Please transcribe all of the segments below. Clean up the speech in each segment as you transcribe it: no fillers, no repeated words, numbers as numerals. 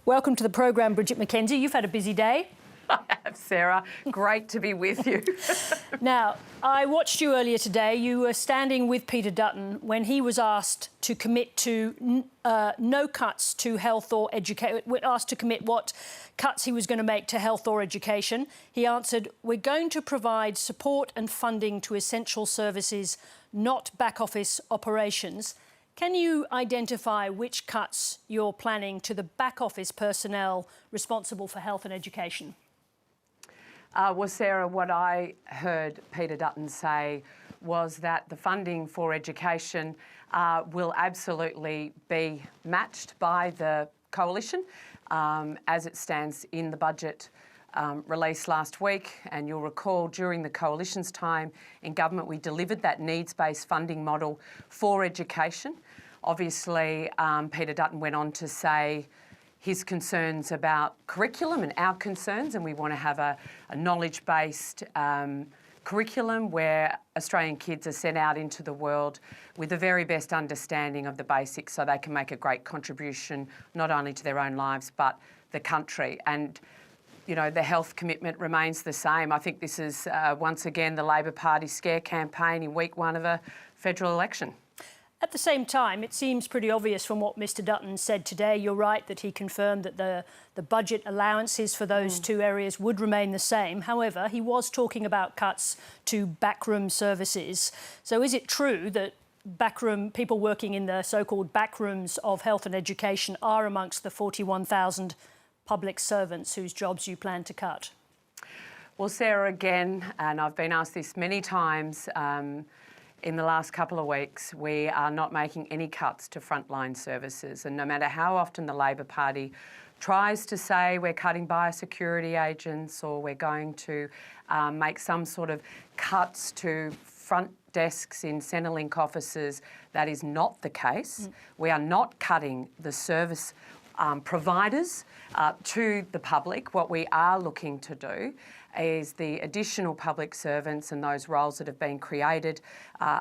Welcome to the program, Bridget McKenzie. You've had a busy day. I have, Sarah. Great to be with you. Now, I watched you earlier today. You were standing with Peter Dutton when he was asked to commit to no cuts to health or education, asked to commit what cuts he was going to make to health or education. He answered, "We're going to provide support and funding to essential services, not back office operations." Can you identify which cuts you're planning to the back office personnel responsible for health and education? Well, Sarah, what I heard Peter Dutton say was that the funding for education will absolutely be matched by the coalition as it stands in the budget released last week. And you'll recall during the coalition's time in government, we delivered that needs-based funding model for education. Obviously, Peter Dutton went on to say his concerns about curriculum and our concerns, and we want to have a knowledge-based curriculum where Australian kids are sent out into the world with the very best understanding of the basics so they can make a great contribution not only to their own lives but the country. And you know, the health commitment remains the same. I think this is once again the Labor Party scare campaign in week one of a federal election. At the same time, it seems pretty obvious from what Mr Dutton said today. You're right that he confirmed that the budget allowances for those two areas would remain the same. However, he was talking about cuts to backroom services. So is it true that backroom people working in the so-called backrooms of health and education are amongst the 41,000 public servants whose jobs you plan to cut? Well, Sarah, again, and I've been asked this many times in the last couple of weeks, we are not making any cuts to frontline services. And no matter how often the Labor Party tries to say we're cutting biosecurity agents or we're going to make some sort of cuts to front desks in Centrelink offices, that is not the case. We are not cutting the service providers to the public. What we are looking to do is the additional public servants and those roles that have been created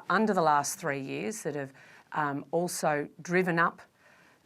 under the last 3 years that have also driven up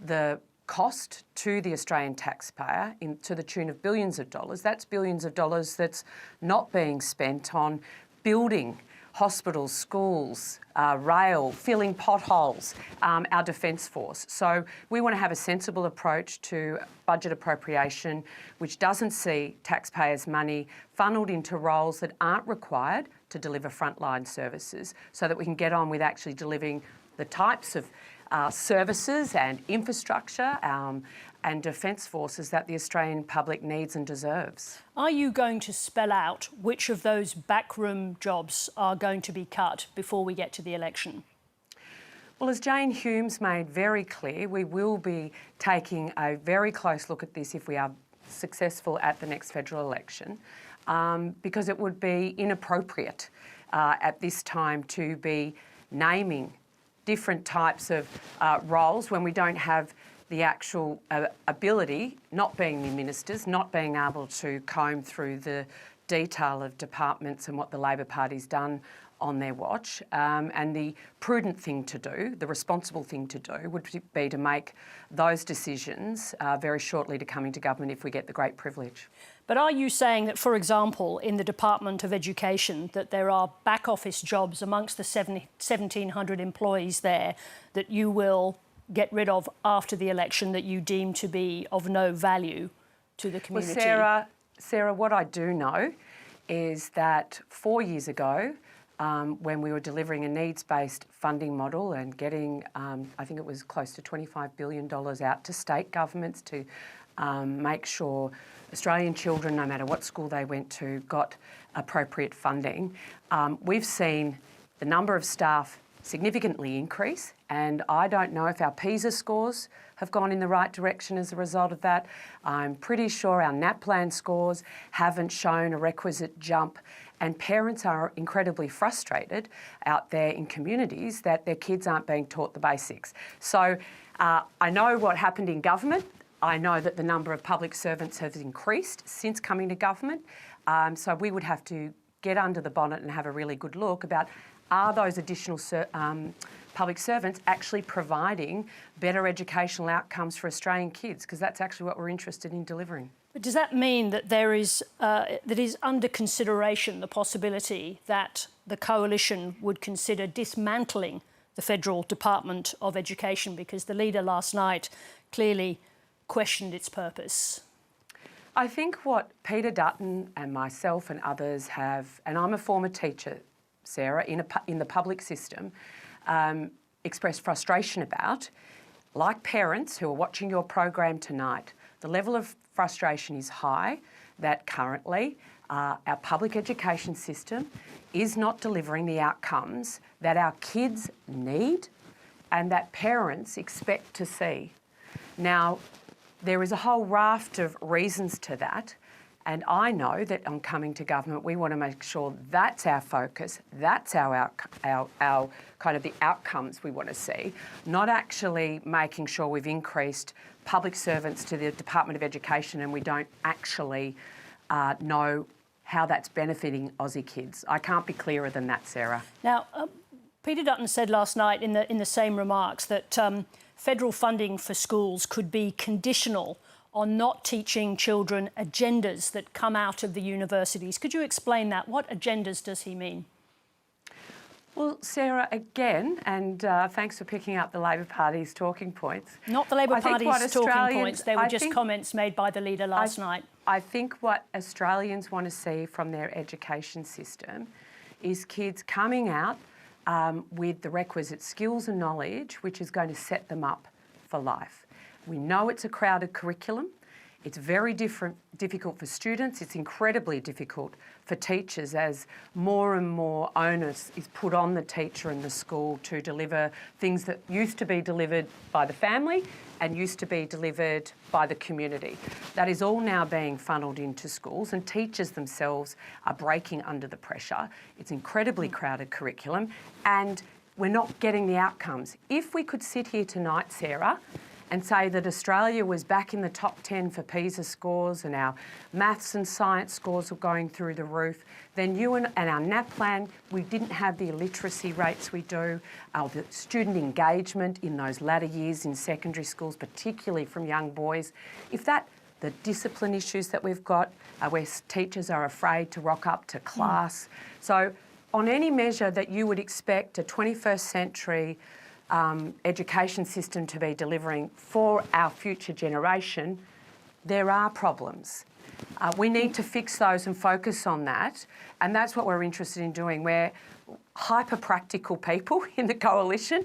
the cost to the Australian taxpayer to the tune of billions of dollars. That's billions of dollars that's not being spent on building hospitals, schools, rail, filling potholes, our Defence Force. So we want to have a sensible approach to budget appropriation which doesn't see taxpayers' money funnelled into roles that aren't required to deliver frontline services so that we can get on with actually delivering the types of services and infrastructure and defence forces that the Australian public needs and deserves. Are you going to spell out which of those backroom jobs are going to be cut before we get to the election? Well, as Jane Humes made very clear, we will be taking a very close look at this if we are successful at the next federal election, because it would be inappropriate at this time to be naming different types of roles when we don't have the actual ability, not being the ministers, not being able to comb through the detail of departments and what the Labor Party's done on their watch. And the prudent thing to do, the responsible thing to do, would be to make those decisions very shortly to come into government if we get the great privilege. But are you saying that, for example, in the Department of Education, that there are back office jobs amongst the 1,700 employees there that you will get rid of after the election that you deem to be of no value to the community? Well, Sarah, what I do know is that 4 years ago, when we were delivering a needs-based funding model and getting, I think it was close to $25 billion out to state governments to make sure Australian children, no matter what school they went to, got appropriate funding, we've seen the number of staff significantly increase, and I don't know if our PISA scores have gone in the right direction as a result of that. I'm pretty sure our NAPLAN scores haven't shown a requisite jump, and parents are incredibly frustrated out there in communities that their kids aren't being taught the basics. So I know what happened in government. I know that the number of public servants has increased since coming to government. So we would have to get under the bonnet and have a really good look about, are those additional public servants actually providing better educational outcomes for Australian kids, because that's actually what we're interested in delivering. But does that mean that there is that is under consideration the possibility that the coalition would consider dismantling the Federal Department of Education, because the leader last night clearly questioned its purpose? I think what Peter Dutton and myself and others have, and I'm a former teacher, Sarah, in the public system, expressed frustration about, like parents who are watching your program tonight, the level of frustration is high that currently our public education system is not delivering the outcomes that our kids need and that parents expect to see. Now, there is a whole raft of reasons to that, and I know that on coming to government, we want to make sure that's our focus, that's our kind of the outcomes we want to see, not actually making sure we've increased public servants to the Department of Education and we don't actually know how that's benefiting Aussie kids. I can't be clearer than that, Sarah. Now, Peter Dutton said last night in the same remarks that federal funding for schools could be conditional on not teaching children agendas that come out of the universities. Could you explain that? What agendas does he mean? Well, Sarah, again, and thanks for picking up the Labor Party's talking points. Not the Labor Party's talking points, they were just comments made by the leader last night. I think what Australians want to see from their education system is kids coming out with the requisite skills and knowledge which is going to set them up for life. We know it's a crowded curriculum. It's very difficult for students. It's incredibly difficult for teachers as more and more onus is put on the teacher and the school to deliver things that used to be delivered by the family and used to be delivered by the community. That is all now being funneled into schools, and teachers themselves are breaking under the pressure. It's incredibly crowded curriculum and we're not getting the outcomes. If we could sit here tonight, Sarah, and say that Australia was back in the top 10 for PISA scores and our maths and science scores were going through the roof, then and our NAPLAN, we didn't have the illiteracy rates we do, the student engagement in those latter years in secondary schools, particularly from young boys. If the discipline issues that we've got, where teachers are afraid to rock up to class. So on any measure that you would expect a 21st century education system to be delivering for our future generation, there are problems. We need to fix those and focus on that, and that's what we're interested in doing. We're hyper-practical people in the coalition.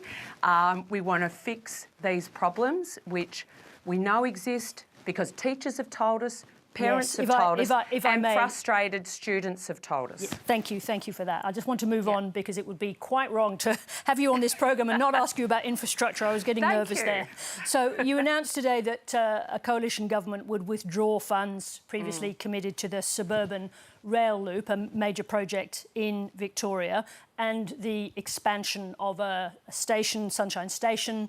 We want to fix these problems, which we know exist because teachers have told us, parents have told us, and frustrated students have told us. Yeah, thank you for that. I just want to move on because it would be quite wrong to have you on this programme and not ask you about infrastructure. I was getting nervous there. So you announced today that a coalition government would withdraw funds previously committed to the suburban rail loop, a major project in Victoria, and the expansion of a station, Sunshine Station,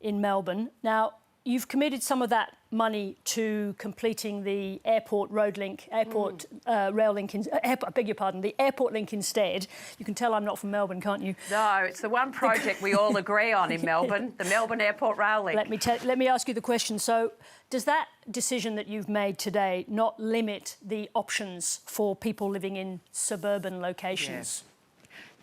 in Melbourne. Now, you've committed some of that money to completing the airport road link, rail link, I beg your pardon, the airport link instead. You can tell I'm not from Melbourne, can't you? No, it's the one project we all agree on in Melbourne, the Melbourne Airport rail link. Let me ask you the question. So does that decision that you've made today not limit the options for people living in suburban locations? Yeah.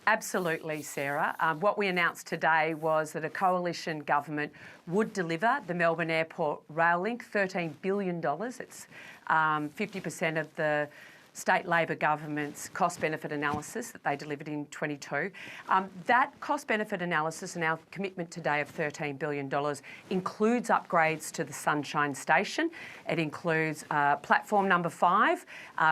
Absolutely, Sarah. What we announced today was that a coalition government would deliver the Melbourne Airport rail link, $13 billion. It's 50% of the state Labor government's cost-benefit analysis that they delivered in 22. That cost-benefit analysis and our commitment today of $13 billion includes upgrades to the Sunshine Station. It includes platform number 5,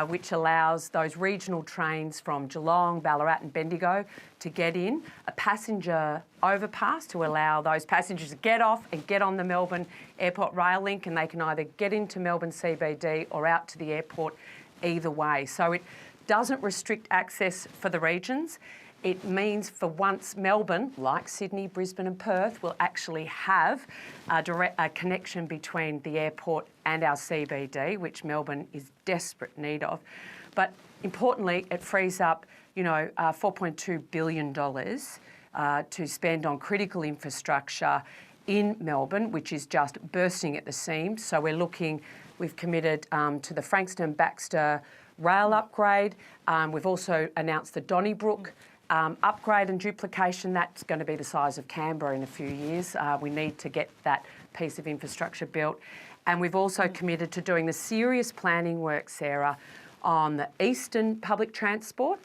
which allows those regional trains from Geelong, Ballarat and Bendigo to get in, a passenger overpass to allow those passengers to get off and get on the Melbourne Airport rail link, and they can either get into Melbourne CBD or out to the airport either way. So it doesn't restrict access for the regions. It means for once Melbourne, like Sydney, Brisbane and Perth, will actually have a connection between the airport and our CBD, which Melbourne is desperate need of. But importantly, it frees up, $4.2 billion to spend on critical infrastructure in Melbourne, which is just bursting at the seams. So we've committed to the Frankston-Baxter rail upgrade. We've also announced the Donnybrook upgrade and duplication. That's going to be the size of Canberra in a few years. We need to get that piece of infrastructure built. And we've also committed to doing the serious planning work, Sarah, on the eastern public transport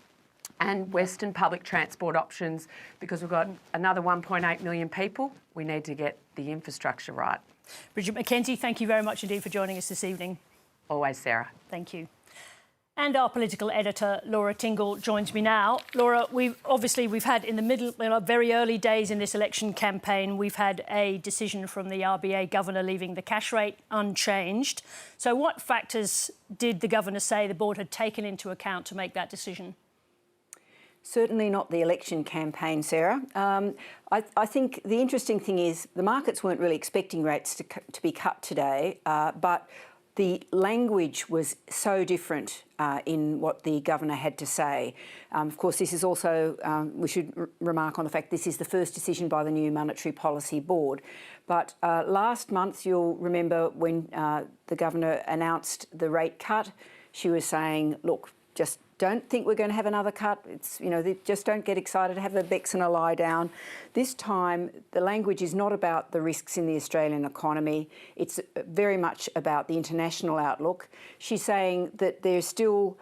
and western public transport options, because we've got another 1.8 million people. We need to get the infrastructure right. Bridget McKenzie, thank you very much indeed for joining us this evening. Always, Sarah. Thank you. And our political editor, Laura Tingle, joins me now. Laura, we've had in the middle, very early days in this election campaign, we've had a decision from the RBA governor leaving the cash rate unchanged. So what factors did the governor say the board had taken into account to make that decision? Certainly not the election campaign, Sarah. I think the interesting thing is the markets weren't really expecting rates to be cut today, but the language was so different in what the governor had to say. Of course, this is also, we should remark on the fact this is the first decision by the new Monetary Policy Board. But last month, you'll remember when the governor announced the rate cut, she was saying, look, just don't think we're going to have another cut. It's, just don't get excited, have a Bex and a lie down. This time, the language is not about the risks in the Australian economy. It's very much about the international outlook. She's saying that there's still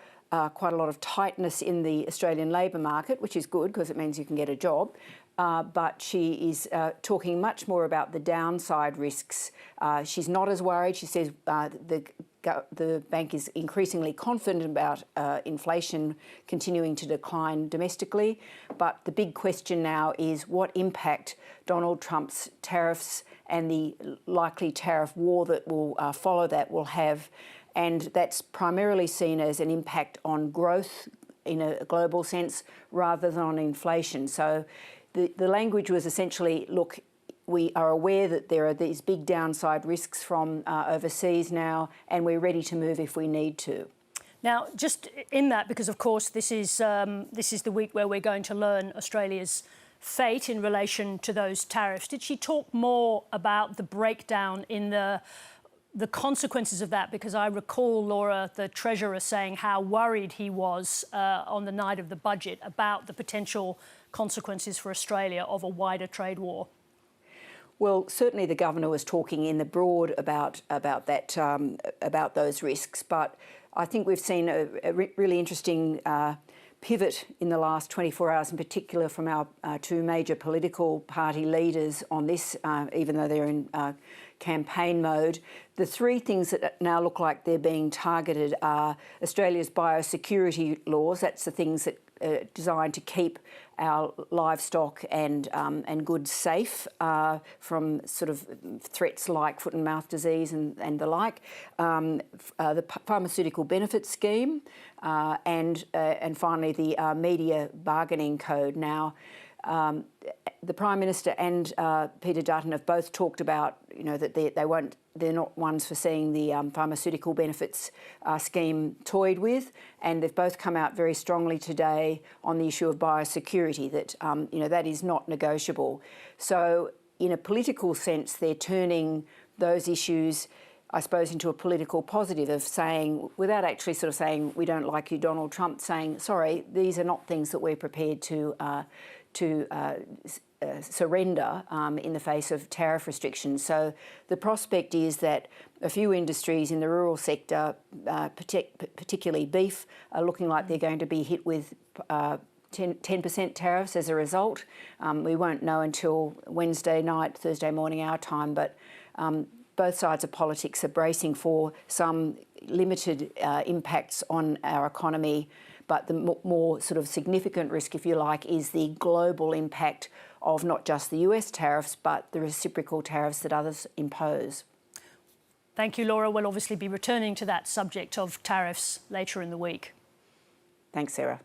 quite a lot of tightness in the Australian labour market, which is good because it means you can get a job. But she is talking much more about the downside risks. She's not as worried. She says the bank is increasingly confident about inflation continuing to decline domestically. But the big question now is what impact Donald Trump's tariffs and the likely tariff war that will follow that will have. And that's primarily seen as an impact on growth in a global sense rather than on inflation. So the language was essentially, look, we are aware that there are these big downside risks from overseas now, and we're ready to move if we need to. Now, just in that, because of course this is the week where we're going to learn Australia's fate in relation to those tariffs. Did she talk more about the breakdown in the consequences of that? Because I recall, Laura, the Treasurer saying how worried he was on the night of the budget about the potential consequences for Australia of a wider trade war. Well, certainly the governor was talking in the broad about that about those risks, but I think we've seen a really interesting pivot in the last 24 hours, in particular from our two major political party leaders on this, even though they're in campaign mode. The three things that now look like they're being targeted are Australia's biosecurity laws. That's the things that are designed to keep our livestock and goods safe from sort of threats like foot and mouth disease and the like. The pharmaceutical benefits scheme, and finally the media bargaining code. Now, the Prime Minister and Peter Dutton have both talked about, that they're not ones for seeing the pharmaceutical benefits scheme toyed with, and they've both come out very strongly today on the issue of biosecurity, that that is not negotiable. So, in a political sense, they're turning those issues, I suppose, into a political positive of saying, without actually sort of saying, we don't like you, Donald Trump, saying, sorry, these are not things that we're prepared to surrender in the face of tariff restrictions. So the prospect is that a few industries in the rural sector, particularly beef, are looking like they're going to be hit with 10% tariffs as a result. We won't know until Wednesday night, Thursday morning our time, but both sides of politics are bracing for some limited impacts on our economy. But the more sort of significant risk, if you like, is the global impact of not just the US tariffs, but the reciprocal tariffs that others impose. Thank you, Laura. We'll obviously be returning to that subject of tariffs later in the week. Thanks, Sarah.